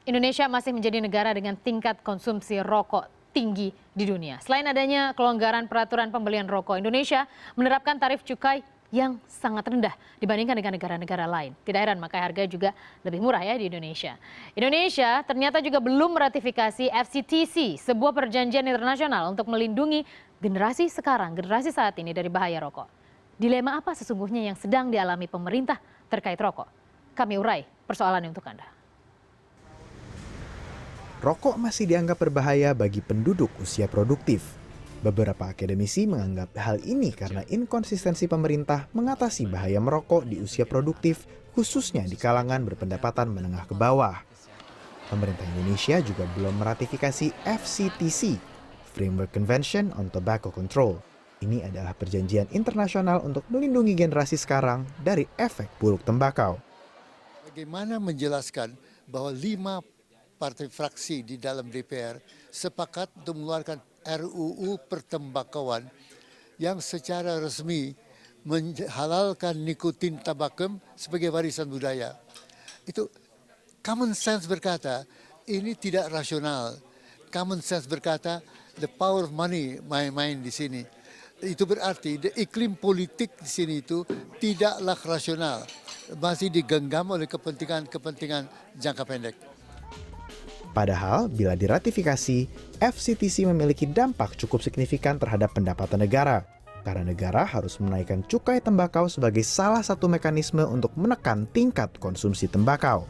Indonesia masih menjadi negara dengan tingkat konsumsi rokok tinggi di dunia. Selain adanya kelonggaran peraturan pembelian rokok, Indonesia menerapkan tarif cukai yang sangat rendah dibandingkan dengan negara-negara lain. Tidak heran maka harga juga lebih murah ya di Indonesia. Indonesia ternyata juga belum meratifikasi FCTC, sebuah perjanjian internasional untuk melindungi generasi sekarang, generasi saat ini dari bahaya rokok. Dilema apa sesungguhnya yang sedang dialami pemerintah terkait rokok? Kami urai persoalannya untuk Anda. Rokok masih dianggap berbahaya bagi penduduk usia produktif. Beberapa akademisi menganggap hal ini karena inkonsistensi pemerintah mengatasi bahaya merokok di usia produktif, khususnya di kalangan berpendapatan menengah ke bawah. Pemerintah Indonesia juga belum meratifikasi FCTC, Framework Convention on Tobacco Control. Ini adalah perjanjian internasional untuk melindungi generasi sekarang dari efek buruk tembakau. Bagaimana menjelaskan bahwa 5 partai fraksi di dalam DPR sepakat untuk mengeluarkan RUU pertembakauan yang secara resmi menghalalkan nikotin tabakum sebagai warisan budaya. Itu common sense berkata ini tidak rasional. Common sense berkata the power of money main di sini. Itu berarti iklim politik di sini itu tidaklah rasional, masih digenggam oleh kepentingan jangka pendek. Padahal bila diratifikasi, FCTC memiliki dampak cukup signifikan terhadap pendapatan negara. Karena negara harus menaikkan cukai tembakau sebagai salah satu mekanisme untuk menekan tingkat konsumsi tembakau.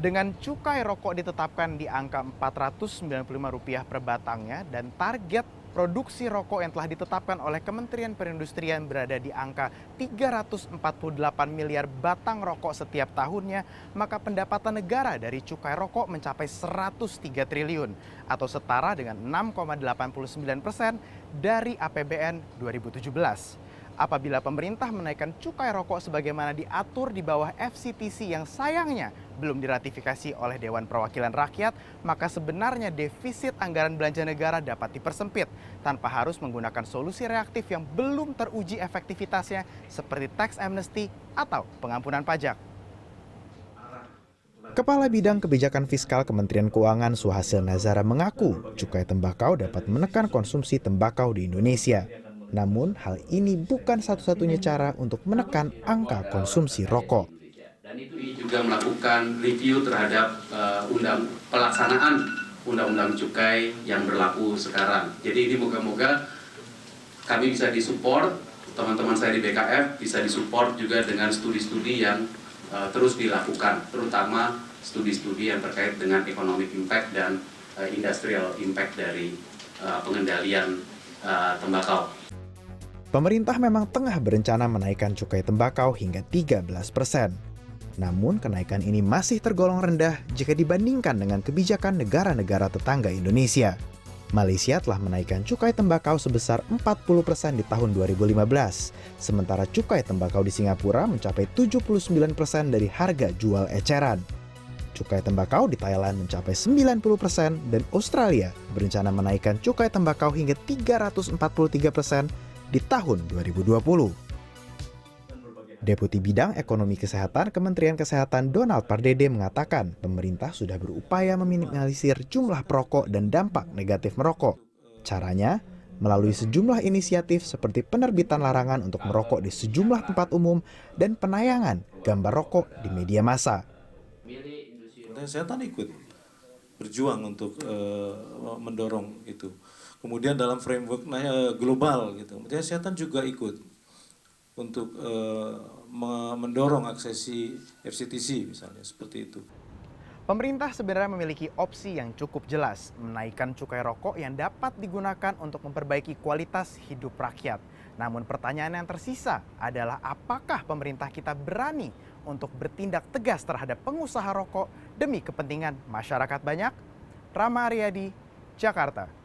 Dengan cukai rokok ditetapkan di angka Rp495 per batangnya dan target produksi rokok yang telah ditetapkan oleh Kementerian Perindustrian berada di angka 348 miliar batang rokok setiap tahunnya, maka pendapatan negara dari cukai rokok mencapai 103 triliun atau setara dengan 6,89% dari APBN 2017. Apabila pemerintah menaikkan cukai rokok sebagaimana diatur di bawah FCTC yang sayangnya belum diratifikasi oleh Dewan Perwakilan Rakyat, maka sebenarnya defisit anggaran belanja negara dapat dipersempit tanpa harus menggunakan solusi reaktif yang belum teruji efektivitasnya seperti tax amnesty atau pengampunan pajak. Kepala Bidang Kebijakan Fiskal Kementerian Keuangan Suhasil Nazara mengaku cukai tembakau dapat menekan konsumsi tembakau di Indonesia. Namun hal ini bukan satu-satunya cara untuk menekan angka konsumsi rokok. Dan itu juga melakukan review terhadap pelaksanaan undang-undang cukai yang berlaku sekarang. Jadi ini moga-moga kami bisa disupport, teman-teman saya di BKF bisa disupport juga dengan studi-studi yang terus dilakukan, terutama studi-studi yang terkait dengan economic impact dan industrial impact dari pengendalian tembakau. Pemerintah memang tengah berencana menaikkan cukai tembakau hingga 13%. Namun kenaikan ini masih tergolong rendah jika dibandingkan dengan kebijakan negara-negara tetangga Indonesia. Malaysia telah menaikkan cukai tembakau sebesar 40% di tahun 2015, sementara cukai tembakau di Singapura mencapai 79% dari harga jual eceran. Cukai tembakau di Thailand mencapai 90% dan Australia berencana menaikkan cukai tembakau hingga 343% di tahun 2020. Deputi Bidang Ekonomi Kesehatan Kementerian Kesehatan Donald Pardede mengatakan pemerintah sudah berupaya meminimalisir jumlah perokok dan dampak negatif merokok. Caranya, melalui sejumlah inisiatif seperti penerbitan larangan untuk merokok di sejumlah tempat umum dan penayangan gambar rokok di media massa. Kesehatan ikut berjuang untuk mendorong itu. Kemudian dalam framework global gitu, kemudian kesehatan juga ikut untuk mendorong aksesi FCTC misalnya seperti itu. Pemerintah sebenarnya memiliki opsi yang cukup jelas, menaikkan cukai rokok yang dapat digunakan untuk memperbaiki kualitas hidup rakyat. Namun pertanyaan yang tersisa adalah apakah pemerintah kita berani untuk bertindak tegas terhadap pengusaha rokok demi kepentingan masyarakat banyak? Rama Aryadi, Jakarta.